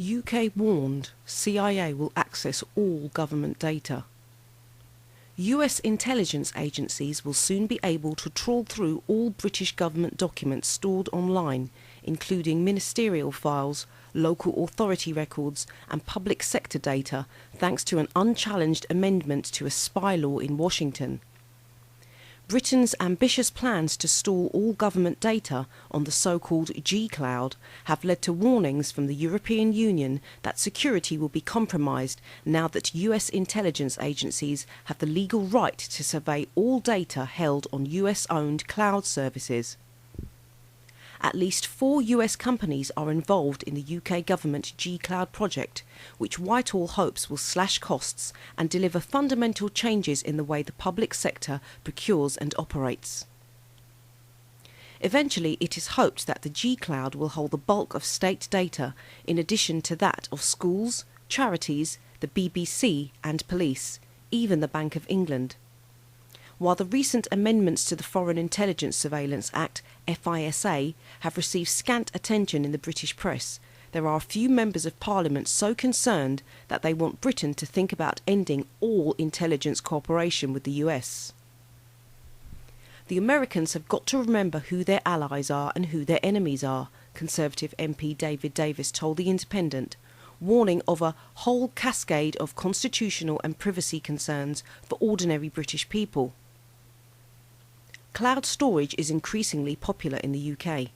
UK warned CIA will access all government data. US intelligence agencies will soon be able to trawl through all British government documents stored online, including ministerial files, local authority records and public sector data, thanks to an unchallenged amendment to a spy law in Washington. Britain's ambitious plans to store all government data on the so-called G-Cloud have led to warnings from the European Union that security will be compromised now that US intelligence agencies have the legal right to survey all data held on US-owned cloud services. At least 4 US companies are involved in the UK government G-Cloud project, which Whitehall hopes will slash costs and deliver fundamental changes in the way the public sector procures and operates. Eventually, it is hoped that the G-Cloud will hold the bulk of state data, in addition to that of schools, charities, the BBC and police, even the Bank of England. While the recent amendments to the Foreign Intelligence Surveillance Act, FISA, have received scant attention in the British press, there are a few members of Parliament so concerned that they want Britain to think about ending all intelligence cooperation with the US. The Americans have got to remember who their allies are and who their enemies are, Conservative MP David Davis told The Independent, warning of a whole cascade of constitutional and privacy concerns for ordinary British people. Cloud storage is increasingly popular in the UK,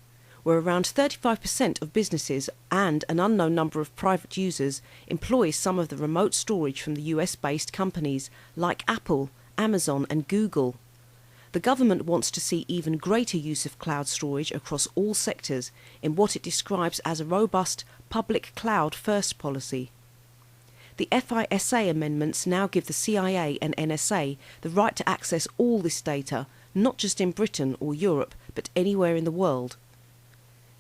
where around 35% of businesses and an unknown number of private users employ some of the remote storage from the US-based companies like Apple, Amazon and Google. The government wants to see even greater use of cloud storage across all sectors in what it describes as a robust public cloud first policy. The FISA amendments now give the CIA and NSA the right to access all this data, not just in Britain or Europe, but anywhere in the world.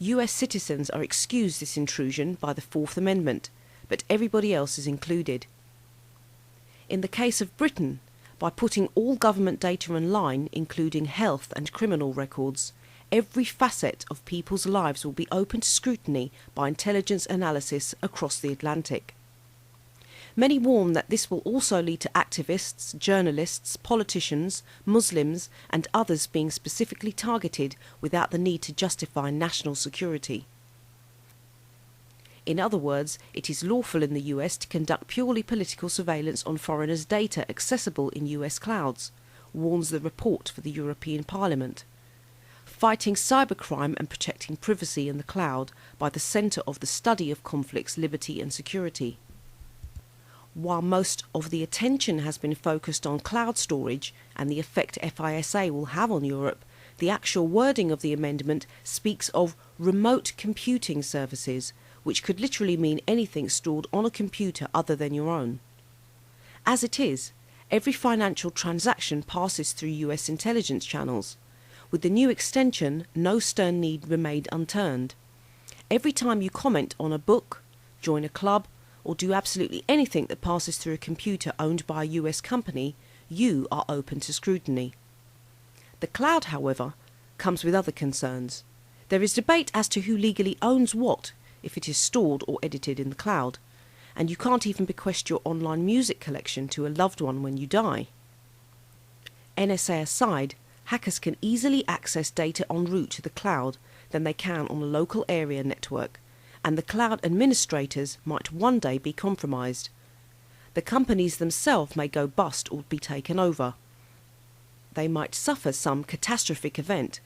US citizens are excused this intrusion by the Fourth Amendment, but everybody else is included. In the case of Britain, by putting all government data online, including health and criminal records, every facet of people's lives will be open to scrutiny by intelligence analysis across the Atlantic. Many warn that this will also lead to activists, journalists, politicians, Muslims and others being specifically targeted without the need to justify national security. In other words, it is lawful in the US to conduct purely political surveillance on foreigners' data accessible in US clouds, warns the report for the European Parliament. Fighting cybercrime and protecting privacy in the cloud by the Centre of the Study of Conflicts, Liberty and Security. While most of the attention has been focused on cloud storage and the effect FISA will have on Europe, the actual wording of the amendment speaks of remote computing services, which could literally mean anything stored on a computer other than your own. As it is, every financial transaction passes through US intelligence channels. With the new extension, no stone need remain unturned. Every time you comment on a book, join a club, or do absolutely anything that passes through a computer owned by a US company, you are open to scrutiny. The cloud, however, comes with other concerns. There is debate as to who legally owns what if it is stored or edited in the cloud, and you can't even bequest your online music collection to a loved one when you die. NSA aside, hackers can easily access data en route to the cloud than they can on a local area network, and the cloud administrators might one day be compromised. The companies themselves may go bust or be taken over. They might suffer some catastrophic event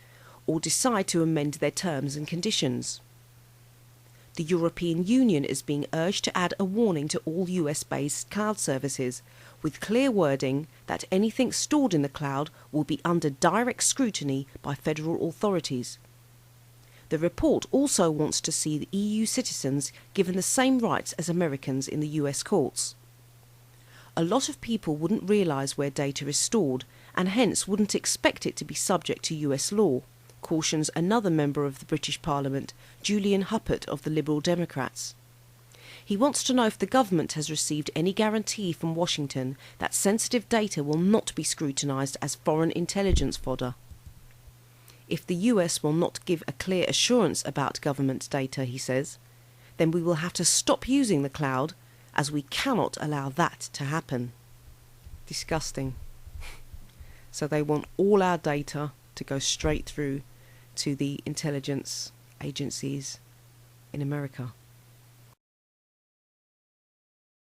or decide to amend their terms and conditions. The European Union is being urged to add a warning to all US-based cloud services, with clear wording that anything stored in the cloud will be under direct scrutiny by federal authorities. The report also wants to see the EU citizens given the same rights as Americans in the US courts. A lot of people wouldn't realise where data is stored and hence wouldn't expect it to be subject to US law, cautions another member of the British Parliament, Julian Huppert of the Liberal Democrats. He wants to know if the government has received any guarantee from Washington that sensitive data will not be scrutinised as foreign intelligence fodder. If the US will not give a clear assurance about government data, he says, then we will have to stop using the cloud, as we cannot allow that to happen. Disgusting. So they want all our data to go straight through to the intelligence agencies in America.